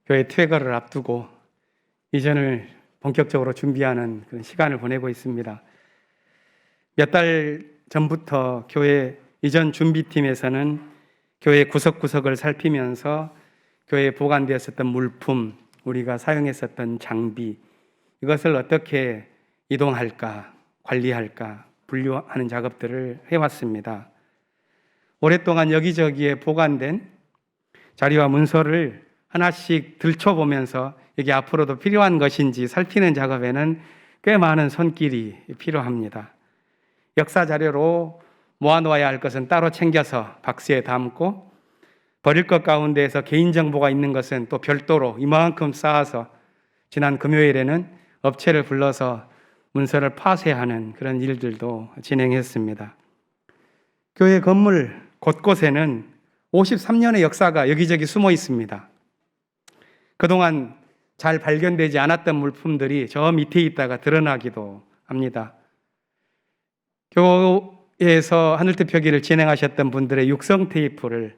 교회 퇴거를 앞두고 이전을 본격적으로 준비하는 그런 시간을 보내고 있습니다. 몇 달 전부터 교회 이전 준비팀에서는 교회 구석구석을 살피면서 교회에 보관되었었던 물품, 우리가 사용했었던 장비, 이것을 어떻게 이동할까, 관리할까, 분류하는 작업들을 해왔습니다. 오랫동안 여기저기에 보관된 자료와 문서를 하나씩 들춰보면서 이게 앞으로도 필요한 것인지 살피는 작업에는 꽤 많은 손길이 필요합니다. 역사 자료로 모아놓아야 할 것은 따로 챙겨서 박스에 담고, 버릴 것 가운데에서 개인정보가 있는 것은 또 별도로 이만큼 쌓아서 지난 금요일에는 업체를 불러서 문서를 파쇄하는 그런 일들도 진행했습니다. 교회 건물 곳곳에는 53년의 역사가 여기저기 숨어 있습니다. 그동안 잘 발견되지 않았던 물품들이 저 밑에 있다가 드러나기도 합니다. 교회에서 하늘빛 표기를 진행하셨던 분들의 육성 테이프를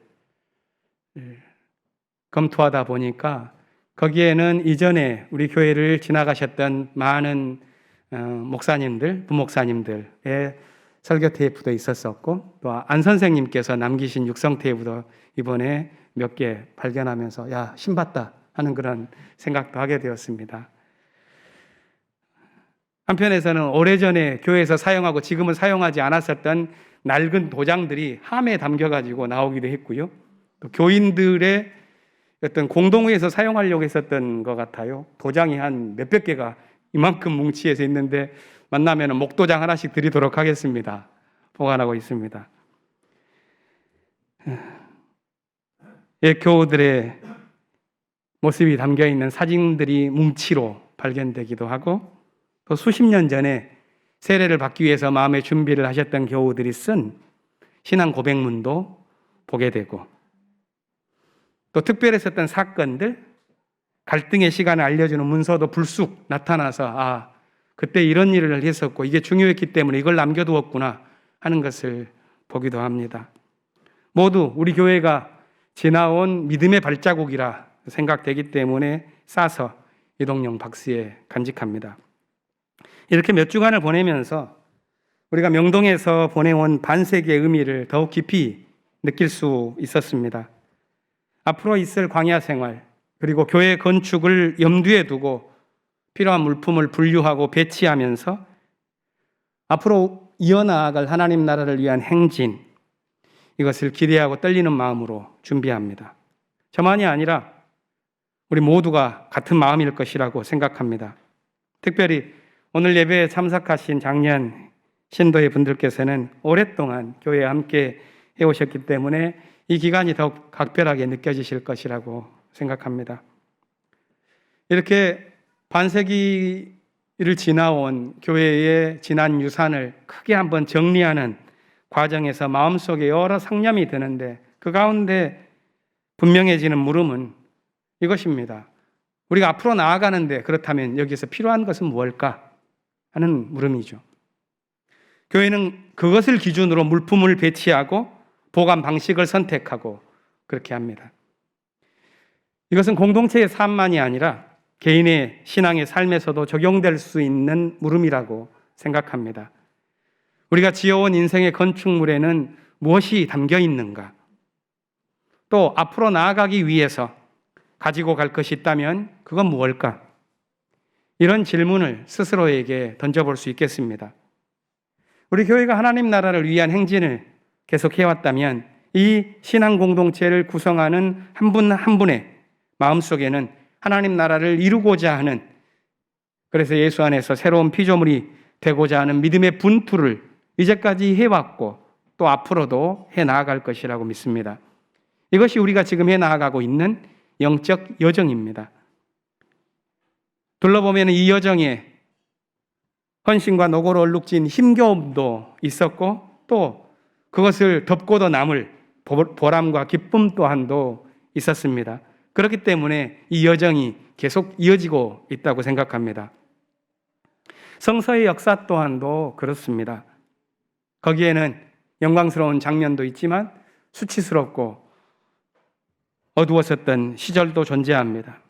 검토하다 보니까 거기에는 이전에 우리 교회를 지나가셨던 많은 목사님들, 부목사님들의 설교 테이프도 있었었고, 또 안 선생님께서 남기신 육성 테이프도 이번에 몇 개 발견하면서 야, 신받다 하는 그런 생각도 하게 되었습니다. 한편에서는 오래전에 교회에서 사용하고 지금은 사용하지 않았었던 낡은 도장들이 함에 담겨가지고 나오기도 했고요. 또 교인들의 어떤 공동회에서 사용하려고 했었던 것 같아요. 도장이 한 몇백 개가 이만큼 뭉치해서 있는데 만나면 목도장 하나씩 드리도록 하겠습니다. 보관하고 있습니다. 교우들의 모습이 담겨있는 사진들이 뭉치로 발견되기도 하고, 또 수십 년 전에 세례를 받기 위해서 마음의 준비를 하셨던 교우들이 쓴 신앙 고백문도 보게 되고, 또 특별했었던 사건들, 갈등의 시간을 알려주는 문서도 불쑥 나타나서 그때 이런 일을 했었고 이게 중요했기 때문에 이걸 남겨두었구나 하는 것을 보기도 합니다. 모두 우리 교회가 지나온 믿음의 발자국이라 생각되기 때문에 싸서 이동용 박스에 간직합니다. 이렇게 몇 주간을 보내면서 우리가 명동에서 보내온 반세기의 의미를 더욱 깊이 느낄 수 있었습니다. 앞으로 있을 광야 생활, 그리고 교회 건축을 염두에 두고 필요한 물품을 분류하고 배치하면서 앞으로 이어나아갈 하나님 나라를 위한 행진, 이것을 기대하고 떨리는 마음으로 준비합니다. 저만이 아니라 우리 모두가 같은 마음일 것이라고 생각합니다. 특별히 오늘 예배에 참석하신 작년 신도의 분들께서는 오랫동안 교회에 함께 해오셨기 때문에 이 기간이 더욱 각별하게 느껴지실 것이라고 생각합니다. 이렇게 반세기를 지나온 교회의 지난 유산을 크게 한번 정리하는 과정에서 마음속에 여러 상념이 드는데, 그 가운데 분명해지는 물음은 이것입니다. 우리가 앞으로 나아가는데 그렇다면 여기서 필요한 것은 무엇일까 하는 물음이죠. 교회는 그것을 기준으로 물품을 배치하고 보관 방식을 선택하고 그렇게 합니다. 이것은 공동체의 삶만이 아니라 개인의 신앙의 삶에서도 적용될 수 있는 물음이라고 생각합니다. 우리가 지어온 인생의 건축물에는 무엇이 담겨 있는가? 또 앞으로 나아가기 위해서 가지고 갈 것이 있다면 그건 무엇일까? 이런 질문을 스스로에게 던져볼 수 있겠습니다. 우리 교회가 하나님 나라를 위한 행진을 계속해왔다면 이 신앙 공동체를 구성하는 한 분 한 분의 마음속에는 하나님 나라를 이루고자 하는, 그래서 예수 안에서 새로운 피조물이 되고자 하는 믿음의 분투를 이제까지 해왔고 또 앞으로도 해나아갈 것이라고 믿습니다. 이것이 우리가 지금 해나아가고 있는 영적 여정입니다. 둘러보면 이 여정에 헌신과 노고로 얼룩진 힘겨움도 있었고, 또 그것을 덮고도 남을 보람과 기쁨 또한도 있었습니다. 그렇기 때문에 이 여정이 계속 이어지고 있다고 생각합니다. 성서의 역사 또한도 그렇습니다. 거기에는 영광스러운 장면도 있지만 수치스럽고 어두웠었던 시절도 존재합니다.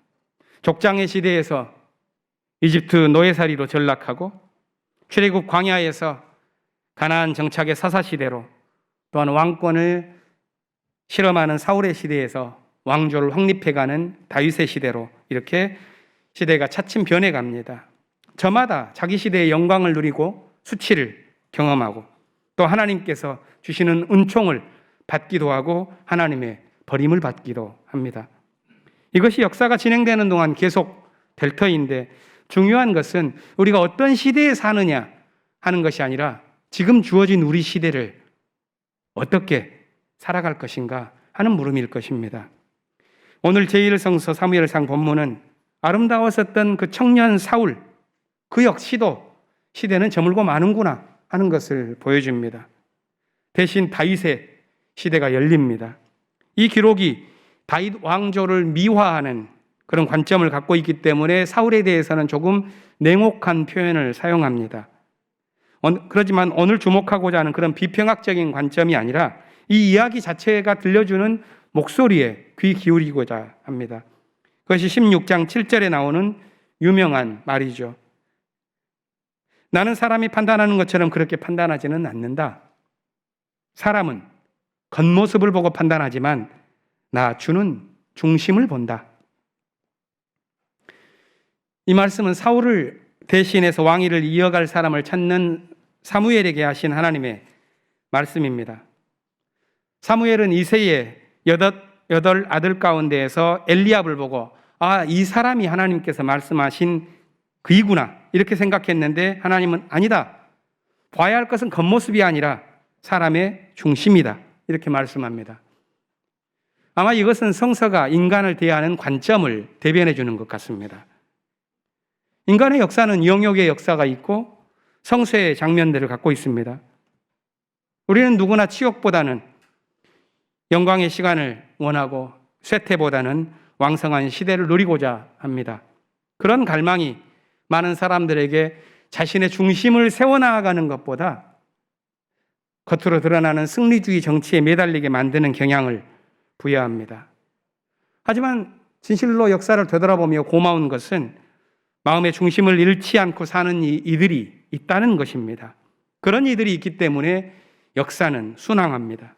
족장의 시대에서 이집트 노예살이로 전락하고 출애굽 광야에서 가나안 정착의 사사시대로 또한 왕권을 실험하는 사울의 시대에서 왕조를 확립해가는 다윗의 시대로 이렇게 시대가 차츰 변해갑니다. 저마다 자기 시대의 영광을 누리고 수치를 경험하고 또 하나님께서 주시는 은총을 받기도 하고 하나님의 버림을 받기도 합니다. 이것이 역사가 진행되는 동안 계속 될 터인데 중요한 것은 우리가 어떤 시대에 사느냐 하는 것이 아니라 지금 주어진 우리 시대를 어떻게 살아갈 것인가 하는 물음일 것입니다. 오늘 제1성서 사무엘상 본문은 아름다웠었던 그 청년 사울, 그 역시도 시대는 저물고 마는구나 하는 것을 보여줍니다. 대신 다윗의 시대가 열립니다. 이 기록이 다윗 왕조를 미화하는 그런 관점을 갖고 있기 때문에 사울에 대해서는 조금 냉혹한 표현을 사용합니다. 그렇지만 오늘 주목하고자 하는 그런 비평학적인 관점이 아니라 이 이야기 자체가 들려주는 목소리에 귀 기울이고자 합니다. 그것이 16장 7절에 나오는 유명한 말이죠. 나는 사람이 판단하는 것처럼 그렇게 판단하지는 않는다. 사람은 겉모습을 보고 판단하지만 나 주는 중심을 본다. 이 말씀은 사울을 대신해서 왕위를 이어갈 사람을 찾는 사무엘에게 하신 하나님의 말씀입니다. 사무엘은 이새의 여덟 아들 가운데에서 엘리압을 보고 이 사람이 하나님께서 말씀하신 그이구나 이렇게 생각했는데 하나님은 아니다. 봐야 할 것은 겉모습이 아니라 사람의 중심이다 이렇게 말씀합니다. 아마 이것은 성서가 인간을 대하는 관점을 대변해 주는 것 같습니다. 인간의 역사는 영역의 역사가 있고 성서의 장면들을 갖고 있습니다. 우리는 누구나 치욕보다는 영광의 시간을 원하고 쇠퇴보다는 왕성한 시대를 누리고자 합니다. 그런 갈망이 많은 사람들에게 자신의 중심을 세워나가는 것보다 겉으로 드러나는 승리주의 정치에 매달리게 만드는 경향을 부여합니다. 하지만 진실로 역사를 되돌아보며 고마운 것은 마음의 중심을 잃지 않고 사는 이들이 있다는 것입니다. 그런 이들이 있기 때문에 역사는 순항합니다.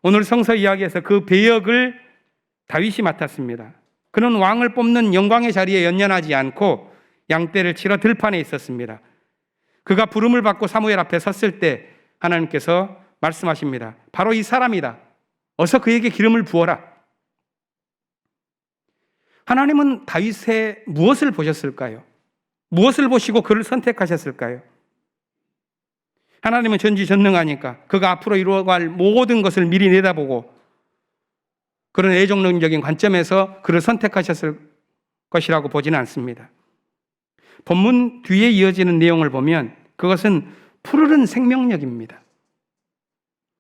오늘 성서 이야기에서 그 배역을 다윗이 맡았습니다. 그는 왕을 뽑는 영광의 자리에 연연하지 않고 양떼를 치러 들판에 있었습니다. 그가 부름을 받고 사무엘 앞에 섰을 때 하나님께서 말씀하십니다. 바로 이 사람이다. 어서 그에게 기름을 부어라. 하나님은 다윗의 무엇을 보셨을까요? 무엇을 보시고 그를 선택하셨을까요? 하나님은 전지전능하니까 그가 앞으로 이루어갈 모든 것을 미리 내다보고 그런 애정론적인 관점에서 그를 선택하셨을 것이라고 보지는 않습니다. 본문 뒤에 이어지는 내용을 보면 그것은 푸르른 생명력입니다.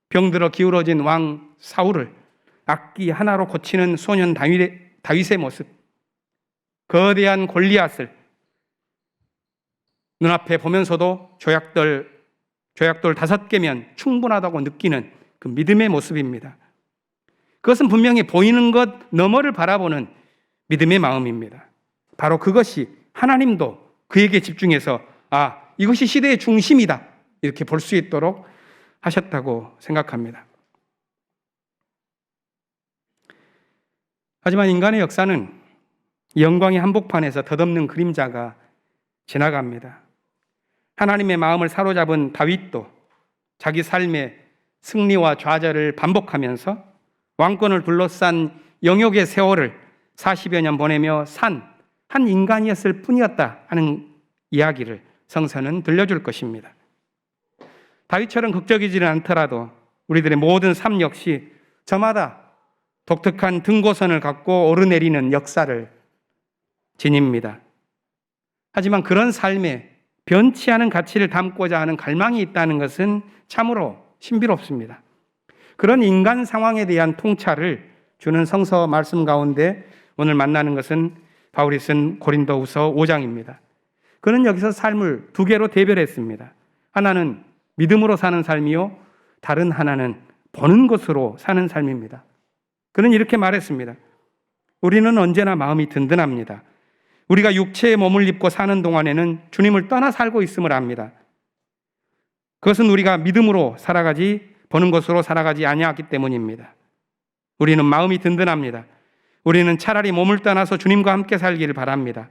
병들어 기울어진 왕 사울을 악기 하나로 고치는 소년 다윗의 모습, 거대한 골리앗을 눈앞에 보면서도 조약돌 5개면 충분하다고 느끼는 그 믿음의 모습입니다. 그것은 분명히 보이는 것 너머를 바라보는 믿음의 마음입니다. 바로 그것이 하나님도 그에게 집중해서 이것이 시대의 중심이다 이렇게 볼 수 있도록 하셨다고 생각합니다. 하지만 인간의 역사는 영광의 한복판에서 덧없는 그림자가 지나갑니다. 하나님의 마음을 사로잡은 다윗도 자기 삶의 승리와 좌절을 반복하면서 왕권을 둘러싼 영역의 세월을 40여 년 보내며 산 한 인간이었을 뿐이었다 하는 이야기를 성서는 들려줄 것입니다. 다윗처럼 극적이지는 않더라도 우리들의 모든 삶 역시 저마다 독특한 등고선을 갖고 오르내리는 역사를 지닙니다. 하지만 그런 삶에 변치 않은 가치를 담고자 하는 갈망이 있다는 것은 참으로 신비롭습니다. 그런 인간 상황에 대한 통찰을 주는 성서 말씀 가운데 오늘 만나는 것은 바울이 쓴 고린도후서 5장입니다. 그는 여기서 삶을 2개로 대별했습니다. 하나는 믿음으로 사는 삶이요, 다른 하나는 보는 것으로 사는 삶입니다. 그는 이렇게 말했습니다. 우리는 언제나 마음이 든든합니다. 우리가 육체의 몸을 입고 사는 동안에는 주님을 떠나 살고 있음을 압니다. 그것은 우리가 믿음으로 보는 것으로 살아가지 아니하기 때문입니다. 우리는 마음이 든든합니다. 우리는 차라리 몸을 떠나서 주님과 함께 살기를 바랍니다.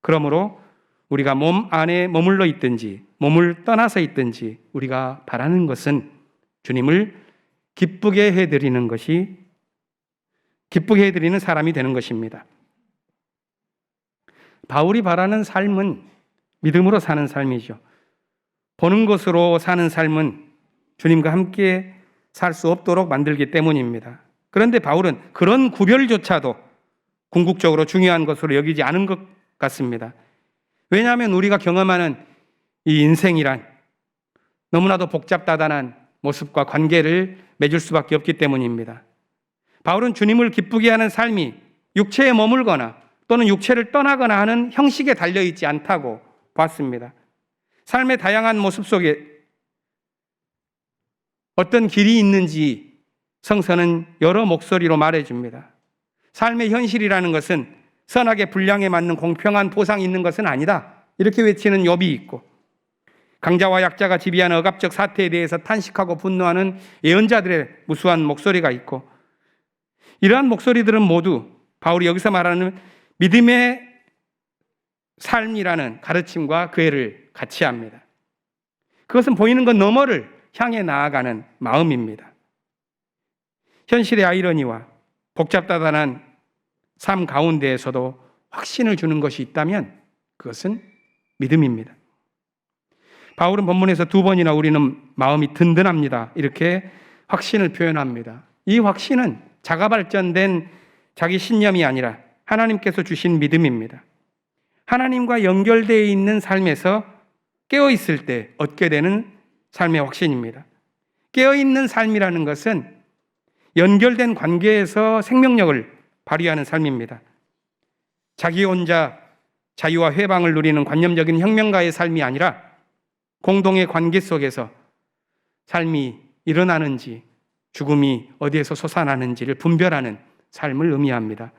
그러므로 우리가 몸 안에 머물러 있든지 몸을 떠나서 있든지 우리가 바라는 것은 주님을 기쁘게 해드리는 사람이 되는 것입니다. 바울이 바라는 삶은 믿음으로 사는 삶이죠. 보는 것으로 사는 삶은 주님과 함께 살 수 없도록 만들기 때문입니다. 그런데 바울은 그런 구별조차도 궁극적으로 중요한 것으로 여기지 않은 것 같습니다. 왜냐하면 우리가 경험하는 이 인생이란 너무나도 복잡다단한 모습과 관계를 맺을 수밖에 없기 때문입니다. 바울은 주님을 기쁘게 하는 삶이 육체에 머물거나 또는 육체를 떠나거나 하는 형식에 달려있지 않다고 봤습니다. 삶의 다양한 모습 속에 어떤 길이 있는지 성서는 여러 목소리로 말해줍니다. 삶의 현실이라는 것은 선악의 분량에 맞는 공평한 보상이 있는 것은 아니다. 이렇게 외치는 욥이 있고, 강자와 약자가 지배하는 억압적 사태에 대해서 탄식하고 분노하는 예언자들의 무수한 목소리가 있고, 이러한 목소리들은 모두 바울이 여기서 말하는 믿음의 삶이라는 가르침과 궤를 같이 합니다. 그것은 보이는 것 너머를 향해 나아가는 마음입니다. 현실의 아이러니와 복잡다단한 삶 가운데에서도 확신을 주는 것이 있다면 그것은 믿음입니다. 바울은 본문에서 2번이나 우리는 마음이 든든합니다, 이렇게 확신을 표현합니다. 이 확신은 자가 발전된 자기 신념이 아니라 하나님께서 주신 믿음입니다. 하나님과 연결되어 있는 삶에서 깨어있을 때 얻게 되는 삶의 확신입니다. 깨어있는 삶이라는 것은 연결된 관계에서 생명력을 발휘하는 삶입니다. 자기 혼자 자유와 회방을 누리는 관념적인 혁명가의 삶이 아니라 공동의 관계 속에서 삶이 일어나는지 죽음이 어디에서 솟아나는지를 분별하는 삶을 의미합니다.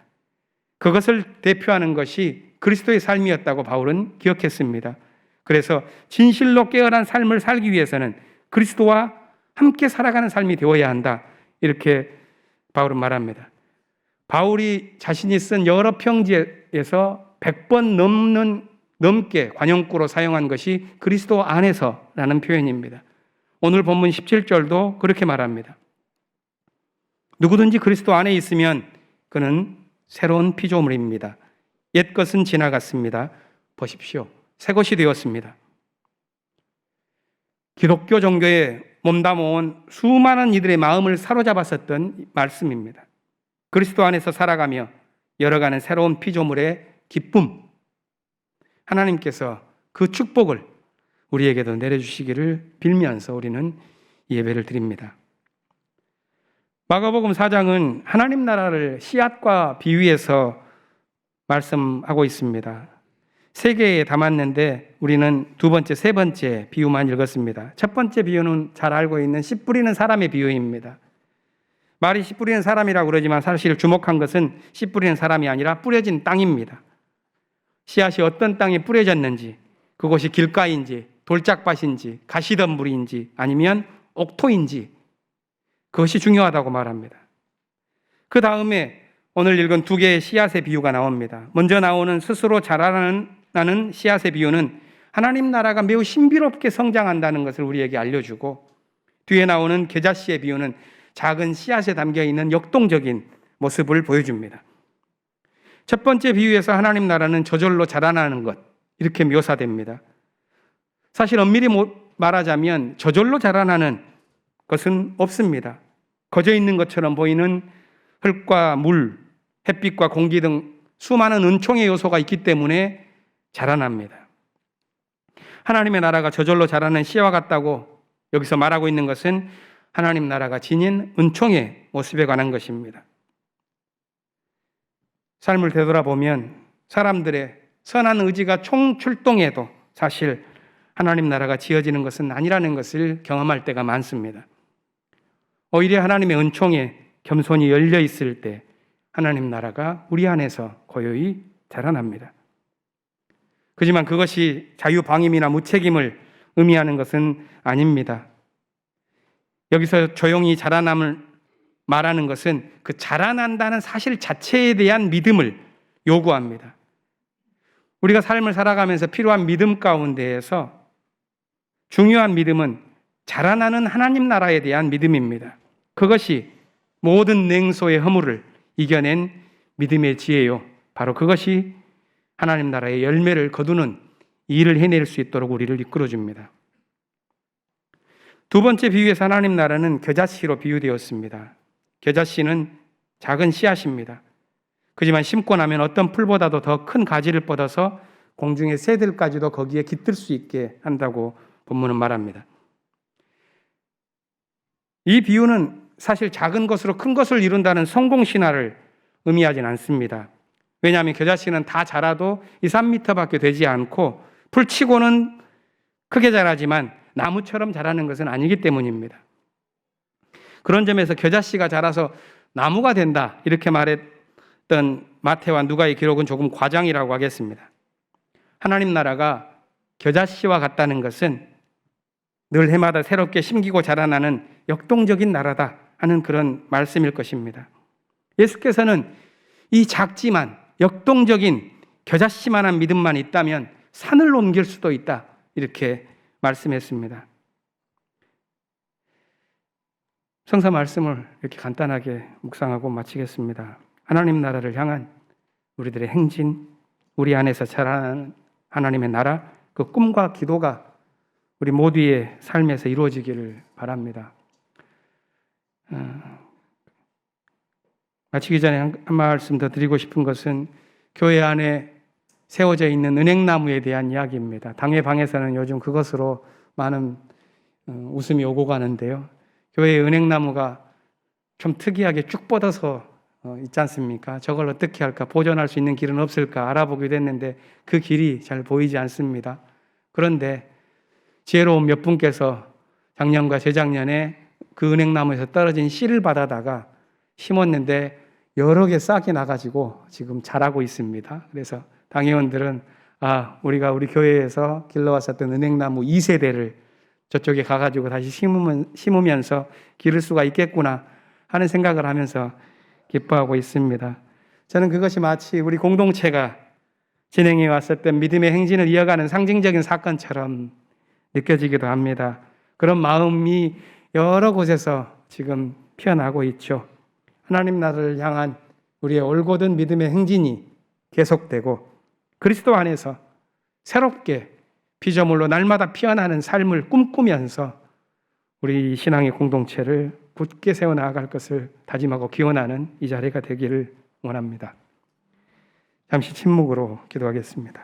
그것을 대표하는 것이 그리스도의 삶이었다고 바울은 기억했습니다. 그래서 진실로 깨어난 삶을 살기 위해서는 그리스도와 함께 살아가는 삶이 되어야 한다, 이렇게 바울은 말합니다. 바울이 자신이 쓴 여러 평지에서 100번 넘게 관용구로 사용한 것이 그리스도 안에서라는 표현입니다. 오늘 본문 17절도 그렇게 말합니다. 누구든지 그리스도 안에 있으면 그는 새로운 피조물입니다. 옛 것은 지나갔습니다. 보십시오, 새 것이 되었습니다. 기독교 종교에 몸담아온 수많은 이들의 마음을 사로잡았었던 말씀입니다. 그리스도 안에서 살아가며 열어가는 새로운 피조물의 기쁨, 하나님께서 그 축복을 우리에게도 내려주시기를 빌면서 우리는 예배를 드립니다. 마가복음 4장은 하나님 나라를 씨앗과 비유해서 말씀하고 있습니다. 3개에 담았는데 우리는 2번째, 3번째 비유만 읽었습니다. 첫 번째 비유는 잘 알고 있는 씨 뿌리는 사람의 비유입니다. 말이 씨 뿌리는 사람이라고 그러지만 사실 주목한 것은 씨 뿌리는 사람이 아니라 뿌려진 땅입니다. 씨앗이 어떤 땅에 뿌려졌는지, 그곳이 길가인지 돌짝밭인지 가시덤불인지 아니면 옥토인지, 그것이 중요하다고 말합니다. 그 다음에 오늘 읽은 2개의 씨앗의 비유가 나옵니다. 먼저 나오는 스스로 자라나는 씨앗의 비유는 하나님 나라가 매우 신비롭게 성장한다는 것을 우리에게 알려주고, 뒤에 나오는 겨자씨의 비유는 작은 씨앗에 담겨있는 역동적인 모습을 보여줍니다. 첫 번째 비유에서 하나님 나라는 저절로 자라나는 것, 이렇게 묘사됩니다. 사실 엄밀히 말하자면 저절로 자라나는 것은 없습니다. 거저 있는 것처럼 보이는 흙과 물, 햇빛과 공기 등 수많은 은총의 요소가 있기 때문에 자라납니다. 하나님의 나라가 저절로 자라는 씨와 같다고 여기서 말하고 있는 것은 하나님 나라가 지닌 은총의 모습에 관한 것입니다. 삶을 되돌아보면 사람들의 선한 의지가 총출동해도 사실 하나님 나라가 지어지는 것은 아니라는 것을 경험할 때가 많습니다. 오히려 하나님의 은총에 겸손히 열려 있을 때 하나님 나라가 우리 안에서 고요히 자라납니다. 하지만 그것이 자유방임이나 무책임을 의미하는 것은 아닙니다. 여기서 조용히 자라남을 말하는 것은 그 자라난다는 사실 자체에 대한 믿음을 요구합니다. 우리가 삶을 살아가면서 필요한 믿음 가운데에서 중요한 믿음은 자라나는 하나님 나라에 대한 믿음입니다. 그것이 모든 냉소의 허물을 이겨낸 믿음의 지혜요. 바로 그것이 하나님 나라의 열매를 거두는 일을 해낼 수 있도록 우리를 이끌어줍니다. 두 번째 비유에서 하나님 나라는 겨자씨로 비유되었습니다. 겨자씨는 작은 씨앗입니다. 하지만 심고 나면 어떤 풀보다도 더 큰 가지를 뻗어서 공중의 새들까지도 거기에 깃들 수 있게 한다고 본문은 말합니다. 이 비유는 사실 작은 것으로 큰 것을 이룬다는 성공신화를 의미하진 않습니다. 왜냐하면 겨자씨는 다 자라도 2, 3m밖에 되지 않고 풀치고는 크게 자라지만 나무처럼 자라는 것은 아니기 때문입니다. 그런 점에서 겨자씨가 자라서 나무가 된다 이렇게 말했던 마태와 누가의 기록은 조금 과장이라고 하겠습니다. 하나님 나라가 겨자씨와 같다는 것은 늘 해마다 새롭게 심기고 자라나는 역동적인 나라다 하는 그런 말씀일 것입니다. 예수께서는 이 작지만 역동적인 겨자씨만한 믿음만 있다면 산을 옮길 수도 있다 이렇게 말씀했습니다. 성서 말씀을 이렇게 간단하게 묵상하고 마치겠습니다. 하나님 나라를 향한 우리들의 행진, 우리 안에서 자라나는 하나님의 나라, 그 꿈과 기도가 우리 모두의 삶에서 이루어지기를 바랍니다. 마치기 전에 한 말씀 더 드리고 싶은 것은 교회 안에 세워져 있는 은행나무에 대한 이야기입니다. 당회 방에서는 요즘 그것으로 많은 웃음이 오고 가는데요. 교회의 은행나무가 좀 특이하게 쭉 뻗어서 있지 않습니까? 저걸 어떻게 할까? 보존할 수 있는 길은 없을까? 알아보기도 했는데 그 길이 잘 보이지 않습니다. 그런데 지혜로운 몇 분께서 작년과 재작년에 그 은행나무에서 떨어진 씨를 받아다가 심었는데 여러 개 싹이 나가지고 지금 자라고 있습니다. 그래서 당회원들은 우리가 우리 교회에서 길러왔었던 은행나무 2세대를 저쪽에 가가지고 다시 심으면서 기를 수가 있겠구나 하는 생각을 하면서 기뻐하고 있습니다. 저는 그것이 마치 우리 공동체가 진행해 왔었던 믿음의 행진을 이어가는 상징적인 사건처럼 느껴지기도 합니다. 그런 마음이 여러 곳에서 지금 피어나고 있죠. 하나님 나라를 향한 우리의 올곧은 믿음의 행진이 계속되고 그리스도 안에서 새롭게 피조물로 날마다 피어나는 삶을 꿈꾸면서 우리 신앙의 공동체를 굳게 세워나갈 것을 다짐하고 기원하는 이 자리가 되기를 원합니다. 잠시 침묵으로 기도하겠습니다.